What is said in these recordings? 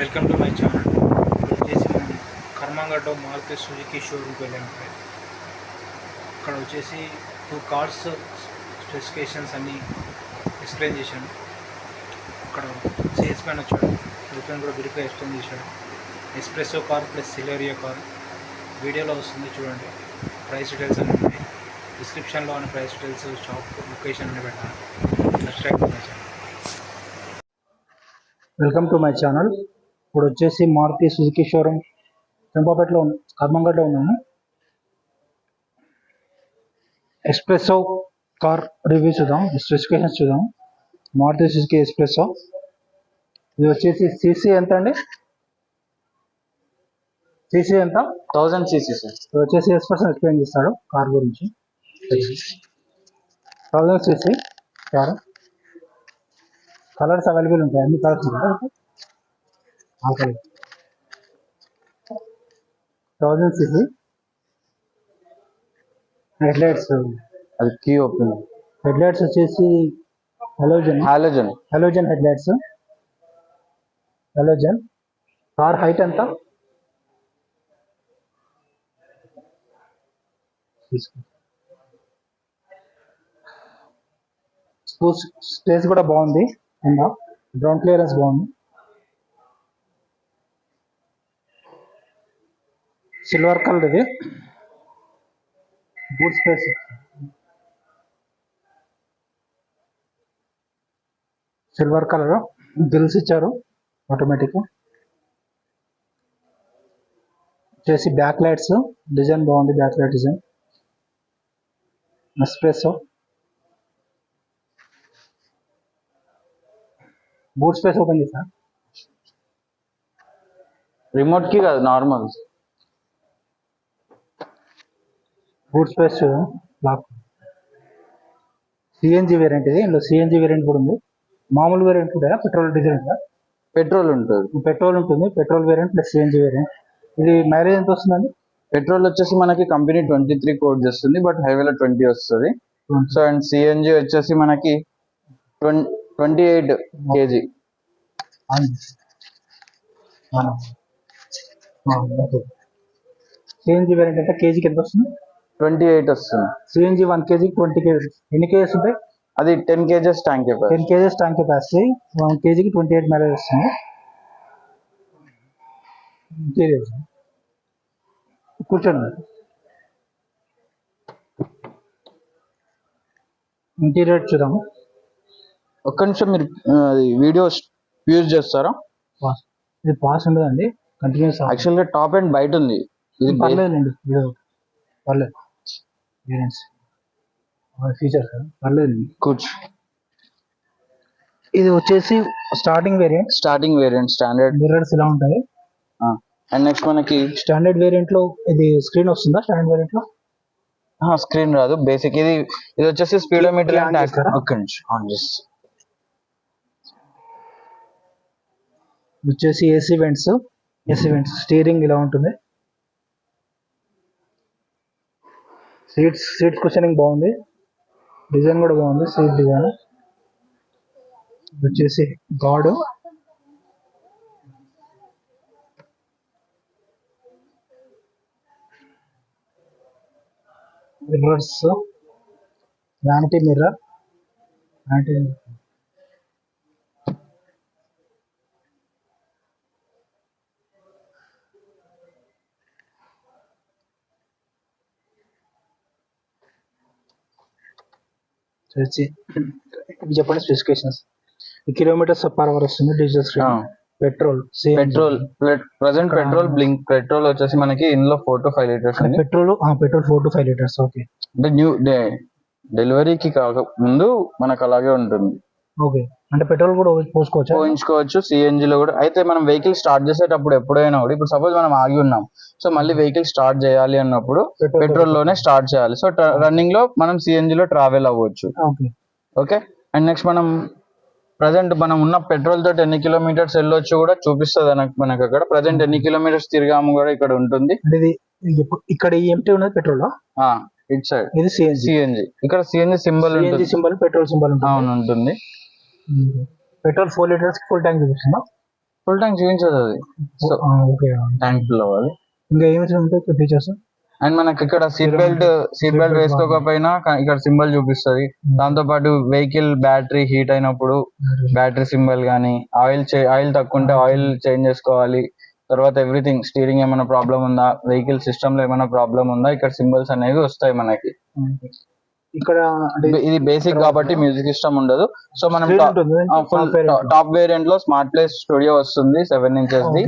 Welcome to my channel. ఇప్పుడు వచ్చేసి మనం కర్మంగడ్డ మారుతి సుజుకి షోరూమ్కి వెళ్ళాము. అక్కడ వచ్చేసి 2 కార్స్ స్పెసిఫికేషన్స్ అన్నీ ఎక్స్ప్లెయిన్ చేశాను. అక్కడ సేల్స్ మ్యాన్ వచ్చాడు, రిటర్న్ కూడా బిల్గా ఎక్స్ప్లెయిన్ చేశాడు. ఎస్ప్రెసో కార్ ప్లస్ సిలేరియో కార్ వీడియోలో వస్తుంది చూడండి. ప్రైస్ డీటెయిల్స్ అన్నీ ఉన్నాయి డిస్క్రిప్షన్లో. ఉన్న ప్రైస్ డీటెయిల్స్, షాప్ లొకేషన్ అన్నీ పెట్టాను. Subscribe my channel. Welcome to my channel. ఇప్పుడు వచ్చేసి మారుతి సుజుకి షోరూమ్ చెంపాపేటలో కర్మంగడ్డలో ఉన్నాను. ఎస్ప్రెసో కార్ రివ్యూ చూద్దాం, స్పెసిఫికేషన్స్ చూద్దాం. Maruti Suzuki Espresso. ఇది వచ్చేసి సీసీ ఎంత అండి? సీసీ ఎంత? 1000 cc సార్. ఇది వచ్చేసి ఎస్ప్రెసో ఎక్స్ప్లెయిన్ చేస్తాడు కార్ గురించి. 1000 cc కార్. కలర్స్ అవైలబుల్ ఉంటాయి, అన్ని కలర్స్ ఉంటాయి. 1000 cc. హెడ్లైట్స్, అది కీ ఓపెన్. హెడ్లైట్స్ వచ్చేసి halogen headlights. Halogen. Car height ఎంత? స్పేస్ కూడా బాగుంది, గ్రౌండ్ క్లియరెన్స్ బాగుంది. సిల్వర్ కలర్ ఇది. Boot space, silver colour. Grills ఇచ్చారు ఆటోమేటిక్. వచ్చేసి బ్యాక్ లైట్స్ డిజైన్ బాగుంది, back light design. Espresso. Boot space open చేసా. రిమోట్ కి కాదు, normal. Boot space lock. CNG variant ఇది. ఇందులో సిఎన్జి వేరియంట్ కూడా ఉంది. మామూలు వేరియంట్ కూడా పెట్రోల్, డీజిల్ ఉందా? పెట్రోల్ ఉంటుంది. పెట్రోల్ ఉంటుంది. Petrol variant plus CNG variant. ఇది మైలేజ్ ఎంత వస్తుందండి? పెట్రోల్ వచ్చేసి మనకి కంపెనీ 23 కోడ్ చేస్తుంది, బట్ హైవేలో 20 వస్తుంది. సో అండ్ సిఎన్జి వచ్చేసి మనకి 28 kg. సిఎన్జి వేరియంట్ అంటే కేజీకి ఎంత వస్తుంది? 28 వస్తుంది. CNG 1 kg 20 kg. ఎన్ని కేజెస్ ఉంటాయి? అది 10 kgs tank capacity. 10 kgs tank capacity. 1 kgకి 28 mileage వస్తుంది. కూర్చోండి. ఇంటీరియర్ చూద్దాము. ఒక్క నిమిషం, మీరు వీడియో యూజ్ చేస్తారా? ఇది పాస్ ఉండదండి, కంటిన్యూస్. యాక్చువల్గా టాప్ అండ్ బయట ఉంది. ఇది పర్లేదండి, పర్లేదు. ఫీచర్స్ పర్లేదండి. కూర్చో. ఇది వచ్చేసి స్టార్టింగ్ వేరియంట్. స్టాండర్డ్ మిర్రర్స్ ఇలా ఉంటాయి. అండ్ నెక్స్ట్ మనకి స్టాండర్డ్ వేరియంట్ లో ఇది స్క్రీన్ వస్తుందా? స్టాండర్డ్ వేరియంట్ లో స్క్రీన్ రాదు. బేసిక్ ఇది వచ్చేసి స్పీడోమీటర్ అండ్ ఒక్క నిమిషం ఆన్ చేసి. వచ్చేసి ఏసీ వెంట్స్. స్టీరింగ్ ఇలా ఉంటుంది. సీట్ కుషనింగ్ బాగుంది, డిజైన్ కూడా బాగుంది. సీట్ డిజైన్ వచ్చేసి గార్డ్. Mirrors, vanity mirror. చెప్పండి స్పెసిఫికేషన్స్. కిలోమీటర్స్ పర్ అవర్ వస్తుంది. Diesel screen. Petrol present blink petrol వచ్చేసి మనకి ఇందులో 4 to 5 litres. Petrol 4 to 5 litres. Okay, అంటే న్యూ డెలివరీకి కాక ముందు మనకు అలాగే ఉంటుంది. ఓకే, అంటే పెట్రోల్ కూడా పోయించుకోవచ్చు. సిఎన్జి లో కూడా. అయితే మనం వెహికల్ స్టార్ట్ చేసేటప్పుడు ఎప్పుడైనా కూడా, ఇప్పుడు సపోజ్ మనం ఆగి ఉన్నాం, సో మళ్ళీ వెహికల్ స్టార్ట్ చేయాలి అన్నప్పుడు పెట్రోల్ లోనే స్టార్ట్ చేయాలి. సో రన్నింగ్ లో మనం సిఎన్జి లో ట్రావెల్ అవ్వచ్చు. ఓకే. అండ్ నెక్స్ట్ మనం ప్రజెంట్ మనం ఉన్న పెట్రోల్ తోటి ఎన్ని కిలోమీటర్స్ వెళ్ళొచ్చు కూడా చూపిస్తుంది మనకు అక్కడ. ప్రజెంట్ ఎన్ని కిలోమీటర్స్ తిరిగాము కూడా ఇక్కడ ఉంటుంది. ఇక్కడ ఎంటీ ఉన్నది పెట్రోల్. ఇట్ సైడ్ ఇది సిఎన్జి. ఇక్కడ సిఎన్జి సింబల్ పెట్రోల్ సింబల్ ఉంటుంది. పెట్రోల్ 4 లీటర్స్ ఫుల్ ట్యాంక్ చూపిస్తున్నా. ఫుల్ ట్యాంక్ చూపించదు అది. సో ఓకే, ట్యాంక్ ఫుల్ అవ్వాలి. ఇంకా ఏమి ఉంటాయి ఫీచర్స్? అండ్ మనకి ఇక్కడ సీట్ బెల్ట్ వేసుకోకపోయినా ఇక్కడ సింబల్ చూపిస్తుంది. దాంతో పాటు వెహికల్ బ్యాటరీ హీట్ అయినప్పుడు బ్యాటరీ సింబల్ కానీ, ఆయిల్ తక్కువ ఉంటే ఆయిల్ చేంజ్ చేసుకోవాలి. తర్వాత ఎవ్రీథింగ్, స్టీరింగ్ ఏమైనా ప్రాబ్లం ఉందా, వెహికల్ సిస్టమ్ లో ఏమైనా ప్రాబ్లం ఉందా, ఇక్కడ సింబల్స్ అనేవి వస్తాయి మనకి. ఇక్కడ ఇది బేసిక్ కాబట్టి మ్యూజిక్ సిస్టమ్ ఉండదు. సో మనం ఫుల్ టాప్ వేరియంట్ లో స్మార్ట్ ప్లే స్టూడియో వస్తుంది 7 inches ది.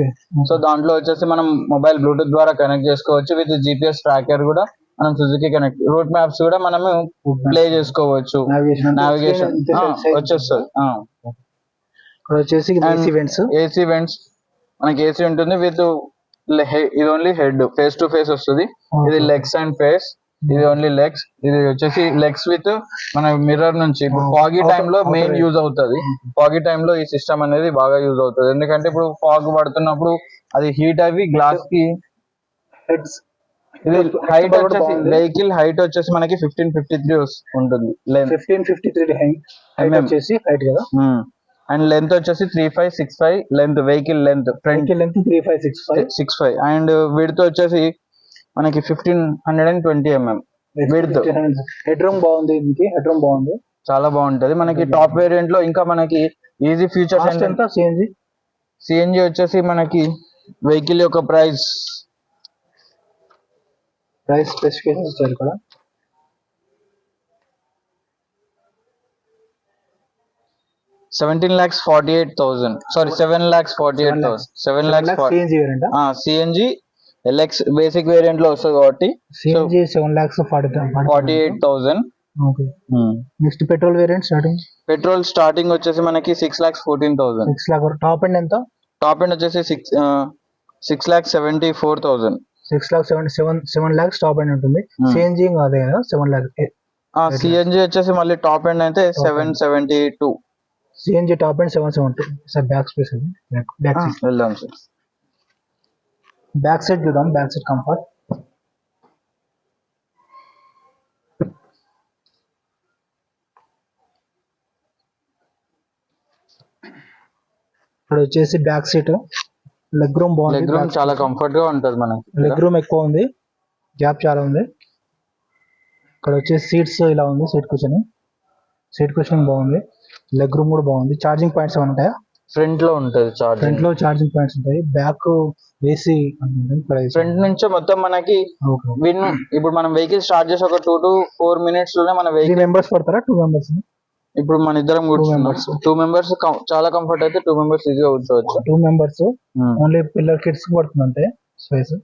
సో దాంట్లో వచ్చేసి మనం మొబైల్ బ్లూటూత్ ద్వారా కనెక్ట్ చేసుకోవచ్చు. విత్ GPS ట్రాకర్ కూడా మనం సుజుకి కనెక్ట్, రూట్ మ్యాప్స్ కూడా మనము ప్లే చేసుకోవచ్చు. నావిగేషన్ వచ్చేస్తుంది. ఏసీ వెంట్స్ మనకి ఏసీ ఉంటుంది. విత్ ఇది only head, face to face వస్తుంది. ఇది లెగ్స్ అండ్ ఫేస్, ఇది ఓన్లీ లెగ్స్. ఇది వచ్చేసి లెగ్స్ విత్ మన మిర్రర్ నుంచి. ఫాగీ టైమ్ లో మెయిన్ యూజ్ అవుతుంది. ఫాగీ టైమ్ లో ఈ సిస్టమ్ అనేది బాగా యూజ్ అవుతుంది. ఎందుకంటే ఇప్పుడు ఫాగ్ పడుతున్నప్పుడు అది హీట్ అవి గ్లాస్ కి. ఇది హైట్ వచ్చేసి వెహికల్ హైట్ వచ్చేసి మనకి 1553 ఉంటుంది. 1553 హైట్ కదా. అండ్ లెంత్ వచ్చేసి 3565 length, vehicle length, front length 3565. And width వచ్చేసి మనకి 1520 mm విడ్త్. హెడ్ రూమ్ బాగుంది, హెడ్ రూమ్ బాగుంది, చాలా బాగుంటది. మనకి టాప్ వేరియంట్ లో ఇంకా మనకి ఈజీ ఫీచర్స్. ఎంత సిఎన్జి వచ్చేసి మనకి వెహికల్ యొక్క ప్రైస్ స్పెసిఫికేషన్స్ ఇచ్చారు ఇక్కడ. $17,48,000. Sorry, $7,48,000. 7,48,000 CNG LX basic variant లో వస్తుంది కాబట్టి CNG 7,48,000. Okay. Next petrol variant starting. Petrol starting వచ్చేసి మనకి 6,14,000. 6 lakh. టాప్ ఎండ్ ఎంత? టాప్ ఎండ్ వచ్చేసి 6,74,000. 7 lakhs టాప్ ఎండ్ ఉంటుంది. సిఎన్జి అదే కదా 7 lakhs. సిఎన్జి వచ్చేసి మళ్ళీ టాప్ ఎండ్ అయితే 772. CNG top end 772. Sir back space అది, బ్యాక్ సీట్ వెళ్దాం సార్. బ్యాక్ సైడ్ చూద్దాం. Back side comfort. ఇక్కడ వచ్చేసి బ్యాక్ సీట్ లెగ్ రూమ్ బాగుంది. లెగ్ రూమ్ చాలా కంఫర్ట్ గా ఉంటది మనకి. లెగ్ రూమ్ ఎక్కువ ఉంది, గ్యాప్ చాలా ఉంది. ఇక్కడ వచ్చేసి సీట్స్ ఇలా ఉంది. సీట్ కుషన్ బాగుంది. లెగ్ రూమ్ కూడా బాగుంది. ఛార్జింగ్ పాయింట్స్ ఏమైనా ఉంటాయా? ఫ్రంట్ లో ఉంటది. ఫ్రంట్ లో ఛార్జింగ్ పాయింట్స్ ఉంటాయి. బ్యాక్ ఏసీ ఫ్రంట్ నుంచి మొత్తం మనకి ఇప్పుడు మనం వెహికల్ స్టార్ట్ చేసి ఒక 2 to 4 minutes లోనే మన వెహికల్. మెంబర్స్ పడతారా? 2 members. ఇప్పుడు మన ఇద్దరం కూర్చున్నాం. 2 members చాలా కంఫర్ట్ అయితే 2 members ఈజీగా కూర్చోవచ్చు. 2 members ఓన్లీ పిల్లర్ కిడ్స్ పడుతుంది అంటే స్పేస్.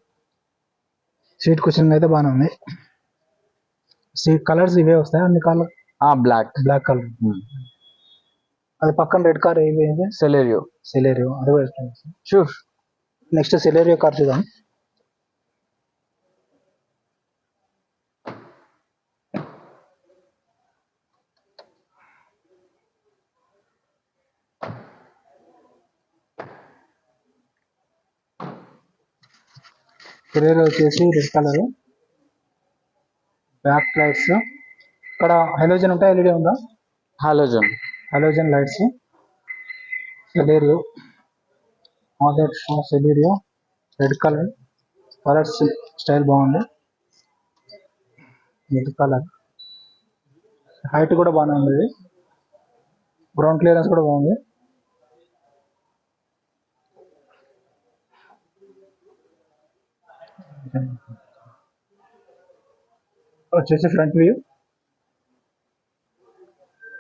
సీట్ కుషన్ అయితే బాగానే ఉంది. సీట్ కలర్స్ ఇవే వస్తాయి అన్ని కలర్. Black colour. అది పక్కన రెడ్ కార్ ఏది? సెలెరియో. అది కూడా షూర్. నెక్స్ట్ సెలెరియో కార్ చూద్దాం. సెలెరియో వచ్చేసి రెడ్ కలర్. Back lights. ఇక్కడ హలోజన్ ఉంటాయి, ఎల్ఈడి ఉందా? Halogen lights. Celerio red colour style బాగుంది. రెడ్ కలర్ హైట్ కూడా బాగానే ఉంది. గ్రౌండ్ క్లియరెన్స్ కూడా బాగుంది. వచ్చేసి ఫ్రంట్ వ్యూ.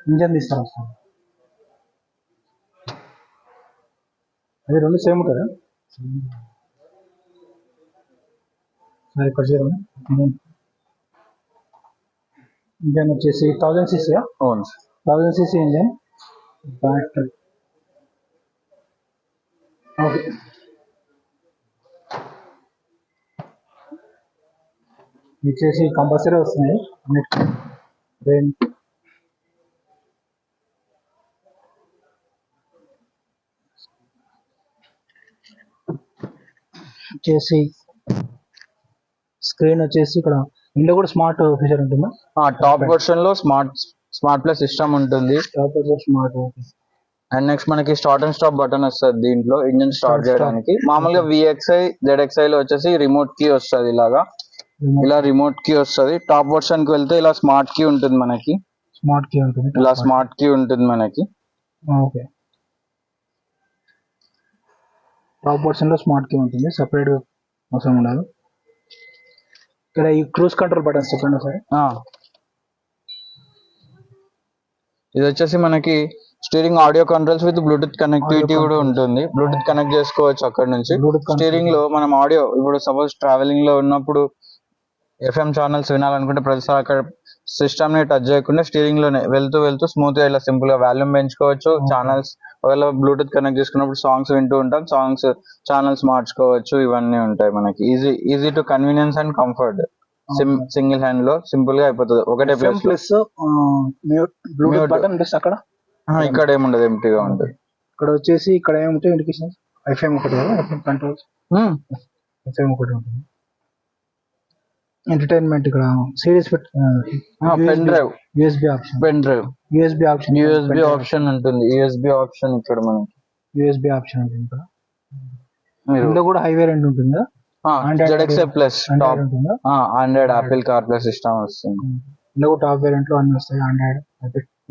ఇంజన్ తీస్తారు వస్తుంది. అది రెండు సేమ్ కదా. సరే ఇక్కడ చూడండి. ఇంజన్ వచ్చేసి 1000 cc. 1000 cc engine. Battery okay. వచ్చేసి కంపల్సరీ వస్తుంది. వచ్చేసి స్క్రీన్ వచ్చేసి ఇక్కడ ఇందులో కూడా స్మార్ట్ ఫీచర్ ఉంటుందా? టాప్ వర్షన్ లో స్మార్ట్ ప్లస్ సిస్టమ్ ఉంటుంది. Top version smart. And next మనకి స్టార్ట్ అండ్ స్టాప్ బటన్ వస్తుంది దీంట్లో ఇంజిన్ స్టార్ట్ Start, stop. చేయడానికి. మామూలుగా VXI ZXI లో వచ్చేసి రిమోట్ కీ వస్తుంది ఇలాగా, ఇలా రిమోట్ కీ వస్తుంది. టాప్ వర్షన్ కి వెళ్తే ఇలా స్మార్ట్ కీ ఉంటుంది మనకి, స్మార్ట్ కీ ఉంటుంది. ఇలా స్మార్ట్ కీ ఉంటుంది మనకి. ఓకే, టాప్ వర్షన్ లో స్మార్ట్ కీ ఉంటుంది, సెపరేట్ అవసరం ఉండదు. ఇక్కడ ఈ క్రూజ్ కంట్రోల్ బటన్స్ చెప్పండి ఒకసారి. ఇది వచ్చేసి మనకి steering audio controls with Bluetooth connectivity కూడా ఉంటుంది. బ్లూటూత్ కనెక్ట్ చేసుకోవచ్చు అక్కడ నుంచి. స్టీరింగ్ లో మనం ఆడియో ఇప్పుడు సపోజ్ ట్రావెలింగ్ లో ఉన్నప్పుడు FM ఛానల్స్ వినాలనుకుంటే ప్రతిసారి అక్కడ సిస్టమ్ ని టచ్ చేయకుండా స్టీరింగ్ లోనే వెళ్తూ స్మూత్ గా ఇలా సింపుల్ గా వాల్యూమ్ పెంచుకోవచ్చు. ఛానల్స్ ఒకవేళ బ్లూటూత్ కనెక్ట్ చేసుకున్నప్పుడు సాంగ్స్ వింటూ ఉంటాం, సాంగ్స్ ఛానల్స్ మార్చుకోవచ్చు. ఇవన్నీ ఉంటాయి మనకి. Easy to convenience and comfort. Single hand లో సింపుల్ గా అయిపోతుంది ఒకటే place. Plus Bluetooth button plus అక్కడ ఇక్కడ ఏముండదు, ఎంటీగా ఉంటుంది. ఇక్కడ వచ్చేసి ఇక్కడ ఏముంటాయి ఇండికేషన్స్? FM ఒకటి కదా, FM కంట్రోల్స్, FM ఒకటి ఉంటుంది. ఎంటర్టైన్మెంట్ ఇక్కడ series pen drive, USB option, pen drive, USB option, USB option ఉంటుంది. USB ఆప్షన్ ఇక్కడ మనకి USB ఆప్షన్ ఉంటుంది. ఇక్కడ ఇందులో కూడా హై వేరియంట్ ఉంటుందా? ZXI ప్లస్ టాప్ ఉంటుందా? ఆండ్రాయిడ్ యాపిల్ కార్ప్లే సిస్టమ్ వస్తుంది. ఇందులో టాప్ వేరియంట్ లో అన్ని వస్తాయి. ఆండ్రాయిడ్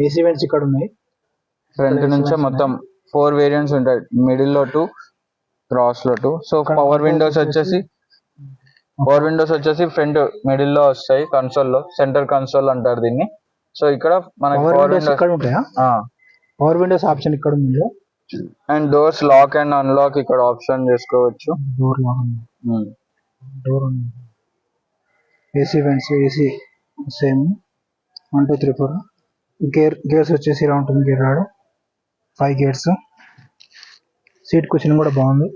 AC వెంట్స్ ఇక్కడ ఉన్నాయి. ఫ్రంట్ నుంచే మొత్తం 4 వేరియంట్స్ ఉంటాయి, మిడిల్ లో 2, క్రాస్ లో 2. సో పవర్ విండోస్ వచ్చేసి ఫ్రంట్ మిడిల్ లో వస్తాయి, కన్సోల్ లో సెంటర్ కన్సోల్ అంటారు దీన్ని. సో ఇక్కడ మనకి పవర్ విండోస్ ఇక్కడ ఉంటాయా? పవర్ విండోస్ ఆప్షన్ ఇక్కడ ఉంది. And doors lock and unlock ఇక్కడ ఆప్షన్ చేసుకోవచ్చు. డోర్ లాక్, డోర్ ఉంది. AC vents, AC same 1 2 3 4. Gears వచ్చేసి ఇలా ఉంటుంది. గేర్ రాడు 5 గేర్స్. సీట్ కుషన్ కూడా బాగుంది,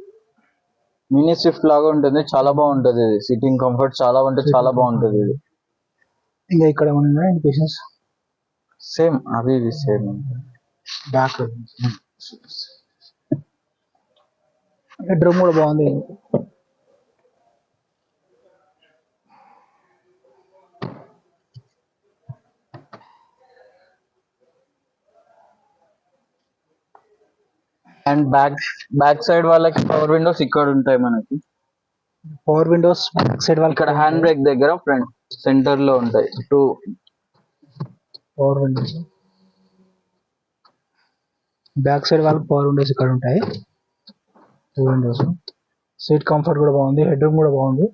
మినీ స్విఫ్ట్ లాగా ఉంటుంది, చాలా బాగుంటది. ఇది సిట్టింగ్ కంఫర్ట్ చాలా చాలా బాగుంటది ఇది. ఇంకా ఇక్కడ ఏమన్నా ఇండికేషన్స్? సేమ్ అవి సేమ్. బ్యాక్ హెడ్ రూమ్ కూడా బాగుంది. అండ్ బ్యాక్ సైడ్ వాళ్ళకి పవర్ విండోస్ ఇక్కడ ఉంటాయి మనకి. పవర్ విండోస్ బ్యాక్ సైడ్ వాళ్ళకి ఇక్కడ హ్యాండ్ బ్రేక్ దగ్గర ఫ్రంట్ సెంటర్ లో ఉంటాయి 2 పవర్ విండోస్. బ్యాక్ సైడ్ వాళ్ళకి పవర్ విండోస్ ఇక్కడ ఉంటాయి, 2 విండోస్. సీట్ కంఫర్ట్ కూడా బాగుంది, హెడ్ రూమ్ కూడా బాగుంది.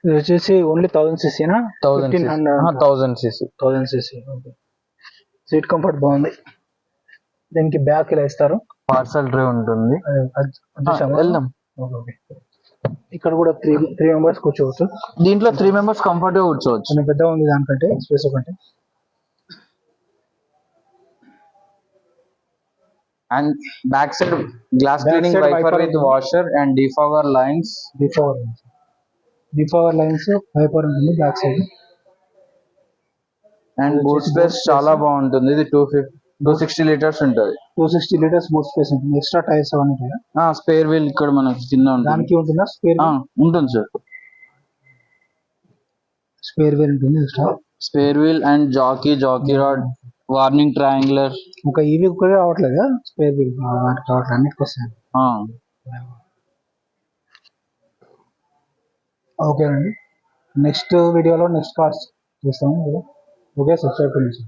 ఇది వచ్చేసి ఓన్లీ 1000 cc నా? 1000 cc. సీట్ కంఫర్ట్ బాగుంది. దీనికి బ్యాక్ ఇలా ఇస్తారు, పార్సల్ ట్రే ఉంటుంది. వెళ్దాం. ఇక్కడ కూడా 3 మెంబర్స్ కూర్చోవచ్చు. దీంట్లో 3 మెంబర్స్ కంఫర్ట్ గా కూర్చోవచ్చు. కొంచెం పెద్దగా ఉంది దానికంటే, స్పేస్ ఒకటి. And back side glass cleaning wiper with washer and defogger lines. Defogger lines wiper ఉంటుంది back side. And boot space చాలా బాగుంటుంది. ఇది 260 లీటర్స్ ఉంటుంది. 260 లీటర్స్ బూట్ స్పేస్ ఉంటుంది. ఎక్స్ట్రా టైర్స్ అవన్నీ ఉంటాయా? స్పేర్ వీల్ ఇక్కడ మనకి కింద ఉంటుంది. దానికి ఉంటుందా స్పేర్? ఉంటుంది సార్, స్పేర్ వీల్ ఉంటుంది extra. Spare wheel and jack rod, warning triangular. ఒక ఈవీ కూడా రావట్లేదా స్పేర్ వీల్? వాటికి రావట్లేదు, అన్నిటికి వస్తాయి. ఓకే అండి, నెక్స్ట్ వీడియోలో నెక్స్ట్ కార్స్ చూస్తాము. ఓకే, సబ్స్క్రైబ్ చేయండి.